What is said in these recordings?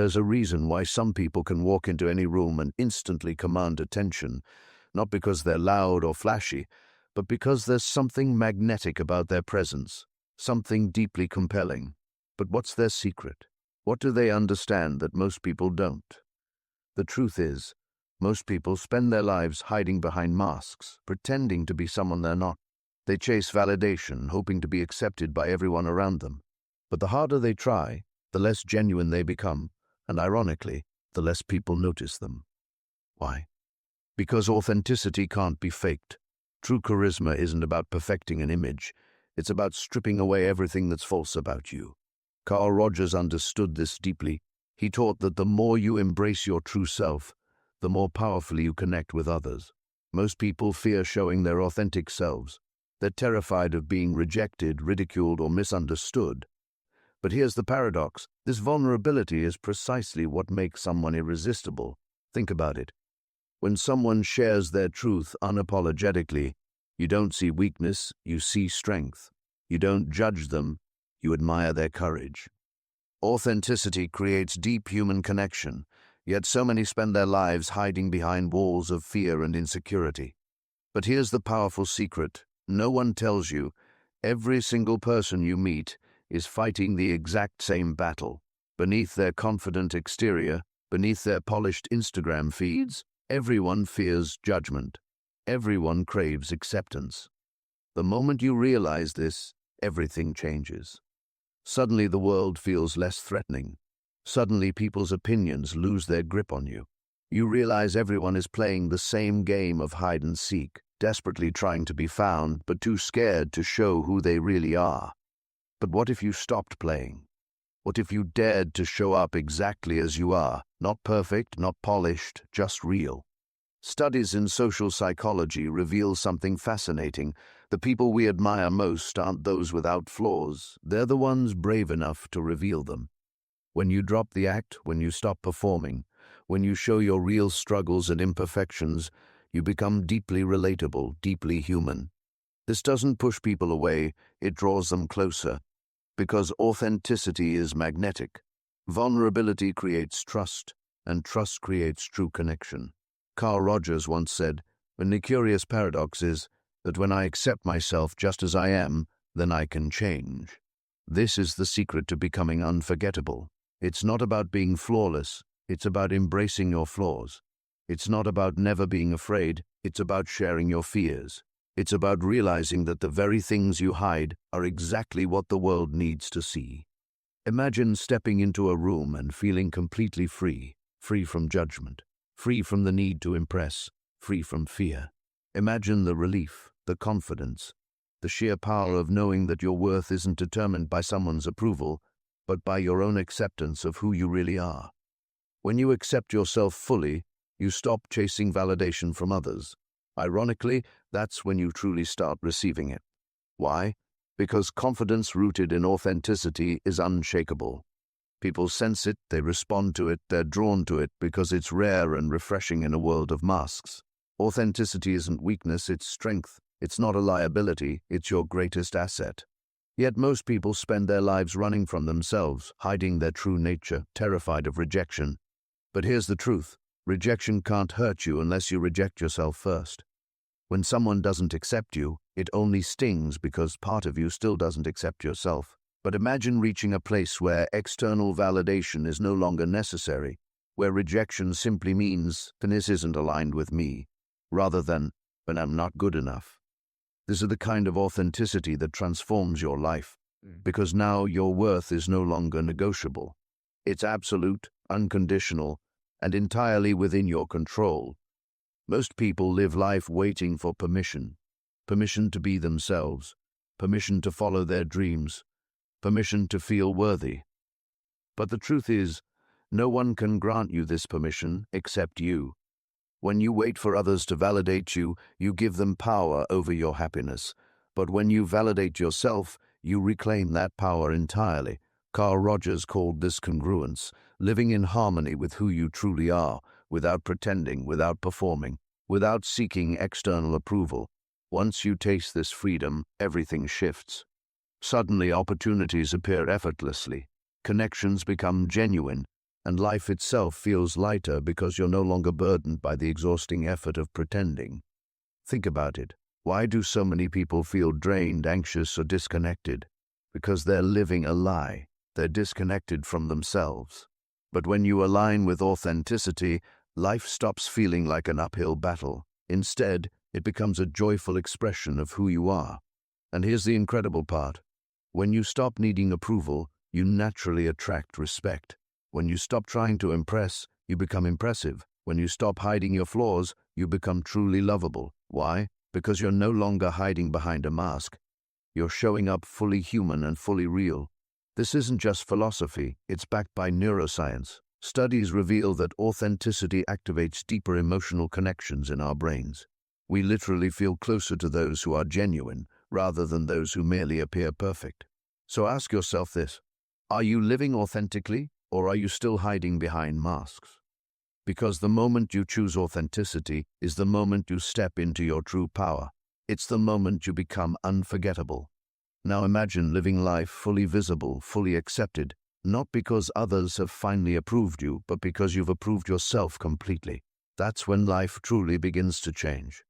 There's a reason why some people can walk into any room and instantly command attention, not because they're loud or flashy, but because there's something magnetic about their presence, something deeply compelling. But what's their secret? What do they understand that most people don't? The truth is, most people spend their lives hiding behind masks, pretending to be someone they're not. They chase validation, hoping to be accepted by everyone around them. But the harder they try, the less genuine they become, and ironically, the less people notice them. Why? Because authenticity can't be faked. True charisma isn't about perfecting an image. It's about stripping away everything that's false about you. Carl Rogers understood this deeply. He taught that the more you embrace your true self, the more powerfully you connect with others. Most people fear showing their authentic selves. They're terrified of being rejected, ridiculed, or misunderstood. But here's the paradox. This vulnerability is precisely what makes someone irresistible. Think about it. When someone shares their truth unapologetically, you don't see weakness, you see strength. You don't judge them, you admire their courage. Authenticity creates deep human connection, yet so many spend their lives hiding behind walls of fear and insecurity. But here's the powerful secret. No one tells you. Every single person you meet is fighting the exact same battle. Beneath their confident exterior, beneath their polished Instagram feeds, everyone fears judgment. Everyone craves acceptance. The moment you realize this, everything changes. Suddenly the world feels less threatening. Suddenly people's opinions lose their grip on you. You realize everyone is playing the same game of hide and seek, desperately trying to be found, but too scared to show who they really are. But what if you stopped playing? What if you dared to show up exactly as you are, not perfect, not polished, just real? Studies in social psychology reveal something fascinating. The people we admire most aren't those without flaws. They're the ones brave enough to reveal them. When you drop the act, when you stop performing, when you show your real struggles and imperfections, you become deeply relatable, deeply human. This doesn't push people away, it draws them closer. Because authenticity is magnetic. Vulnerability creates trust, and trust creates true connection. Carl Rogers once said, "And the curious paradox is that when I accept myself just as I am, then I can change." This is the secret to becoming unforgettable. It's not about being flawless, it's about embracing your flaws. It's not about never being afraid, it's about sharing your fears. It's about realizing that the very things you hide are exactly what the world needs to see. Imagine stepping into a room and feeling completely free, free from judgment, free from the need to impress, free from fear. Imagine the relief, the confidence, the sheer power of knowing that your worth isn't determined by someone's approval, but by your own acceptance of who you really are. When you accept yourself fully, you stop chasing validation from others. Ironically, that's when you truly start receiving it. Why? Because confidence rooted in authenticity is unshakable. People sense it, they respond to it, they're drawn to it because it's rare and refreshing in a world of masks. Authenticity isn't weakness, it's strength. It's not a liability, it's your greatest asset. Yet most people spend their lives running from themselves, hiding their true nature, terrified of rejection. But here's the truth. Rejection can't hurt you unless you reject yourself first. When someone doesn't accept you, it only stings because part of you still doesn't accept yourself. But imagine reaching a place where external validation is no longer necessary, where rejection simply means, "This isn't aligned with me," rather than, "But I'm not good enough." This is the kind of authenticity that transforms your life, because now your worth is no longer negotiable. It's absolute, unconditional, and entirely within your control. Most people live life waiting for permission to be themselves, permission to follow their dreams, permission to feel worthy. But the truth is, no one can grant you this permission except you. When you wait for others to validate you, you give them power over your happiness. But when you validate yourself, you reclaim that power entirely. Carl Rogers called this congruence, living in harmony with who you truly are, without pretending, without performing, without seeking external approval. Once you taste this freedom, everything shifts. Suddenly, opportunities appear effortlessly. Connections become genuine. And life itself feels lighter because you're no longer burdened by the exhausting effort of pretending. Think about it. Why do so many people feel drained, anxious, or disconnected? Because they're living a lie. They're disconnected from themselves. But when you align with authenticity, life stops feeling like an uphill battle. Instead, it becomes a joyful expression of who you are. And here's the incredible part. When you stop needing approval, you naturally attract respect. When you stop trying to impress, you become impressive. When you stop hiding your flaws, you become truly lovable. Why? Because you're no longer hiding behind a mask. You're showing up fully human and fully real. This isn't just philosophy, it's backed by neuroscience. Studies reveal that authenticity activates deeper emotional connections in our brains. We literally feel closer to those who are genuine, rather than those who merely appear perfect. So ask yourself this: are you living authentically, or are you still hiding behind masks? Because the moment you choose authenticity is the moment you step into your true power. It's the moment you become unforgettable. Now imagine living life fully visible, fully accepted, not because others have finally approved you, but because you've approved yourself completely. That's when life truly begins to change.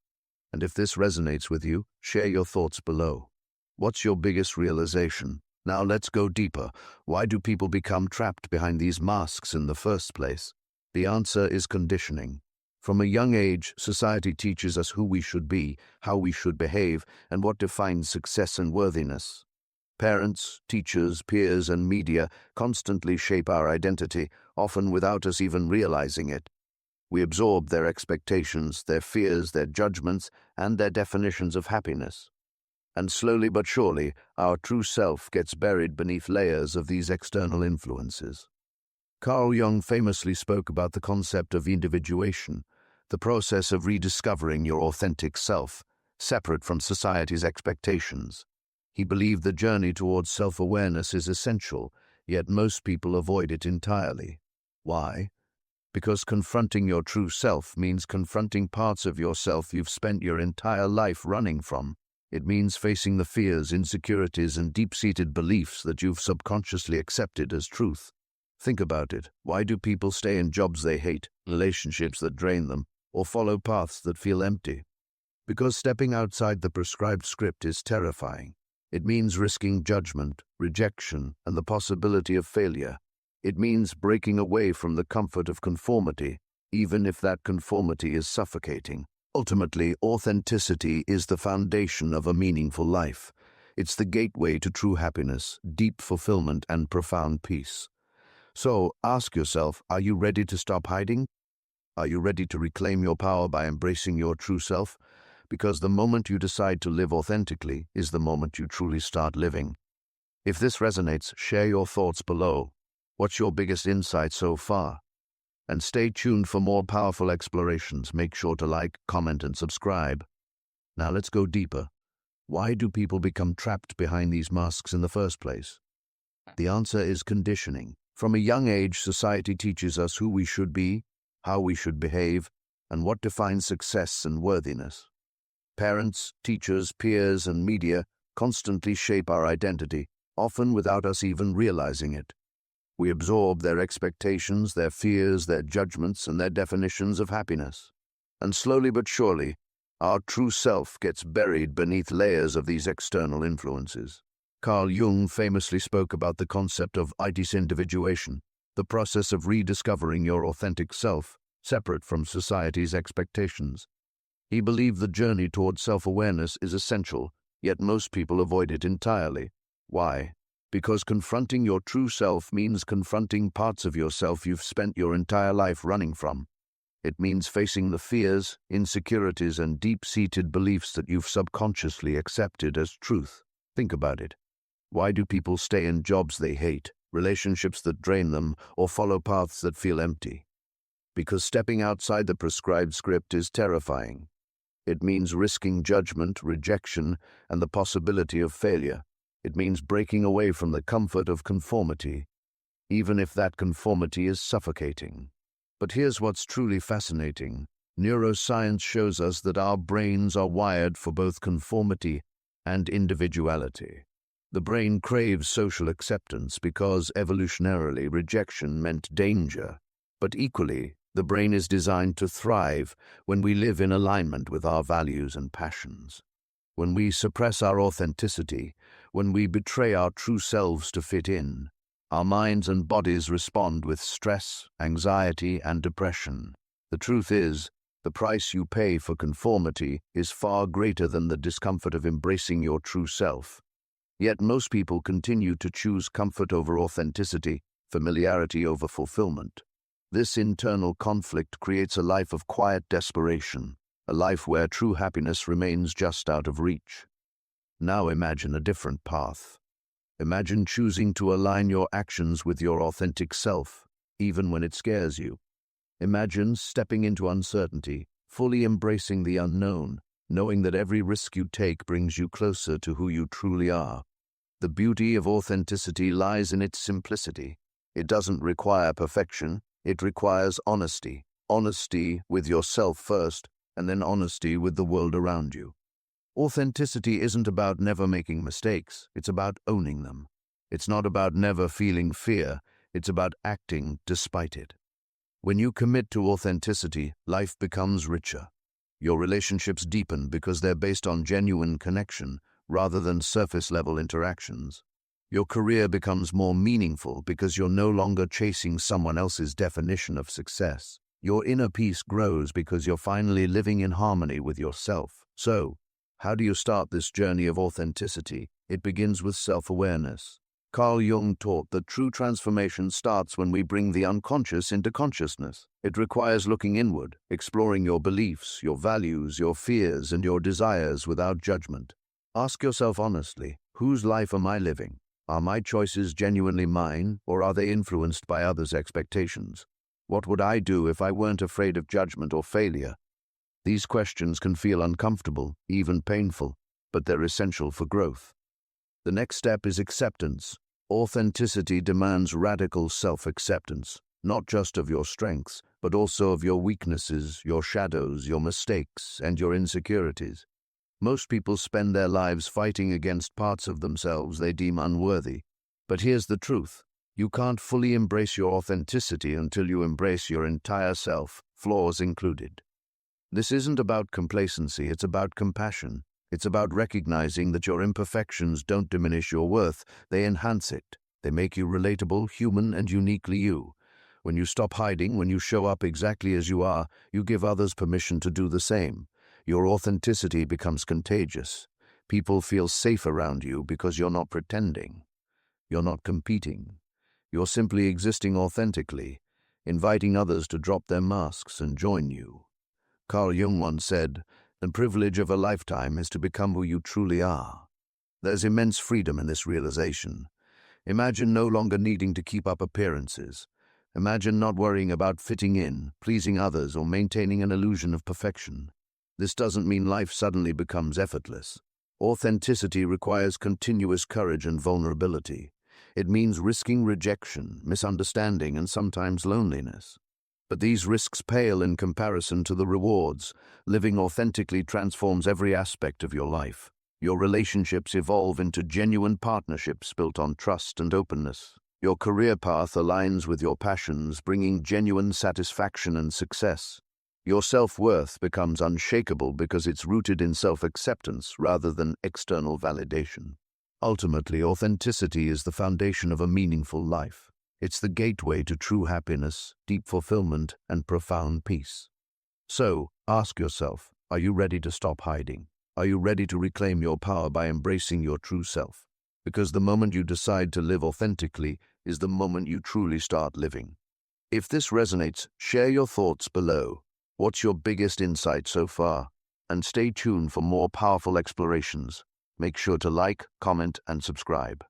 And if this resonates with you, share your thoughts below. What's your biggest realization? Now let's go deeper. Why do people become trapped behind these masks in the first place? The answer is conditioning. From a young age, society teaches us who we should be, how we should behave, and what defines success and worthiness. Parents, teachers, peers, and media constantly shape our identity, often without us even realizing it. We absorb their expectations, their fears, their judgments, and their definitions of happiness. And slowly but surely, our true self gets buried beneath layers of these external influences. Carl Jung famously spoke about the concept of individuation, the process of rediscovering your authentic self, separate from society's expectations. He believed the journey towards self-awareness is essential, yet most people avoid it entirely. Why? Because confronting your true self means confronting parts of yourself you've spent your entire life running from. It means facing the fears, insecurities, and deep-seated beliefs that you've subconsciously accepted as truth. Think about it. Why do people stay in jobs they hate, relationships that drain them, or follow paths that feel empty? Because stepping outside the prescribed script is terrifying. It means risking judgment, rejection, and the possibility of failure. It means breaking away from the comfort of conformity, even if that conformity is suffocating. Ultimately, authenticity is the foundation of a meaningful life. It's the gateway to true happiness, deep fulfillment, and profound peace. So, ask yourself, are you ready to stop hiding? Are you ready to reclaim your power by embracing your true self? Because the moment you decide to live authentically is the moment you truly start living. If this resonates, share your thoughts below. What's your biggest insight so far? And stay tuned for more powerful explorations. Make sure to like, comment, and subscribe. Now let's go deeper. Why do people become trapped behind these masks in the first place? The answer is conditioning. From a young age, society teaches us who we should be, how we should behave, and what defines success and worthiness. Parents, teachers, peers, and media constantly shape our identity, often without us even realizing it. We absorb their expectations, their fears, their judgments, and their definitions of happiness. And slowly but surely, our true self gets buried beneath layers of these external influences. Carl Jung famously spoke about the concept of individuation, the process of rediscovering your authentic self, separate from society's expectations. He believed the journey towards self-awareness is essential, yet most people avoid it entirely. Why? Because confronting your true self means confronting parts of yourself you've spent your entire life running from. It means facing the fears, insecurities, and deep-seated beliefs that you've subconsciously accepted as truth. Think about it. Why do people stay in jobs they hate, relationships that drain them, or follow paths that feel empty? Because stepping outside the prescribed script is terrifying. It means risking judgment, rejection, and the possibility of failure. It means breaking away from the comfort of conformity, even if that conformity is suffocating. But here's what's truly fascinating. Neuroscience shows us that our brains are wired for both conformity and individuality. The brain craves social acceptance because evolutionarily rejection meant danger. But equally, the brain is designed to thrive when we live in alignment with our values and passions. When we suppress our authenticity, when we betray our true selves to fit in, our minds and bodies respond with stress, anxiety, and depression. The truth is, the price you pay for conformity is far greater than the discomfort of embracing your true self. Yet most people continue to choose comfort over authenticity, familiarity over fulfillment. This internal conflict creates a life of quiet desperation, a life where true happiness remains just out of reach. Now imagine a different path. Imagine choosing to align your actions with your authentic self, even when it scares you. Imagine stepping into uncertainty, fully embracing the unknown, knowing that every risk you take brings you closer to who you truly are. The beauty of authenticity lies in its simplicity. It doesn't require perfection, it requires honesty. Honesty with yourself first, and then honesty with the world around you. Authenticity isn't about never making mistakes, it's about owning them. It's not about never feeling fear, it's about acting despite it. When you commit to authenticity, life becomes richer. Your relationships deepen because they're based on genuine connection rather than surface-level interactions. Your career becomes more meaningful because you're no longer chasing someone else's definition of success. Your inner peace grows because you're finally living in harmony with yourself. So, how do you start this journey of authenticity? It begins with self-awareness. Carl Jung taught that true transformation starts when we bring the unconscious into consciousness. It requires looking inward, exploring your beliefs, your values, your fears, and your desires without judgment. Ask yourself honestly, whose life am I living? Are my choices genuinely mine, or are they influenced by others' expectations? What would I do if I weren't afraid of judgment or failure? These questions can feel uncomfortable, even painful, but they're essential for growth. The next step is acceptance. Authenticity demands radical self-acceptance, not just of your strengths, but also of your weaknesses, your shadows, your mistakes, and your insecurities. Most people spend their lives fighting against parts of themselves they deem unworthy. But here's the truth. You can't fully embrace your authenticity until you embrace your entire self, flaws included. This isn't about complacency, it's about compassion. It's about recognizing that your imperfections don't diminish your worth, they enhance it. They make you relatable, human, and uniquely you. When you stop hiding, when you show up exactly as you are, you give others permission to do the same. Your authenticity becomes contagious. People feel safe around you because you're not pretending. You're not competing. You're simply existing authentically, inviting others to drop their masks and join you. Carl Jung once said, "The privilege of a lifetime is to become who you truly are." There's immense freedom in this realization. Imagine no longer needing to keep up appearances. Imagine not worrying about fitting in, pleasing others, or maintaining an illusion of perfection. This doesn't mean life suddenly becomes effortless. Authenticity requires continuous courage and vulnerability. It means risking rejection, misunderstanding, and sometimes loneliness. But these risks pale in comparison to the rewards. Living authentically transforms every aspect of your life. Your relationships evolve into genuine partnerships built on trust and openness. Your career path aligns with your passions, bringing genuine satisfaction and success. Your self-worth becomes unshakable because it's rooted in self-acceptance rather than external validation. Ultimately, authenticity is the foundation of a meaningful life. It's the gateway to true happiness, deep fulfillment, and profound peace. So, ask yourself, are you ready to stop hiding? Are you ready to reclaim your power by embracing your true self? Because the moment you decide to live authentically is the moment you truly start living. If this resonates, share your thoughts below. What's your biggest insight so far? And stay tuned for more powerful explorations. Make sure to like, comment, and subscribe.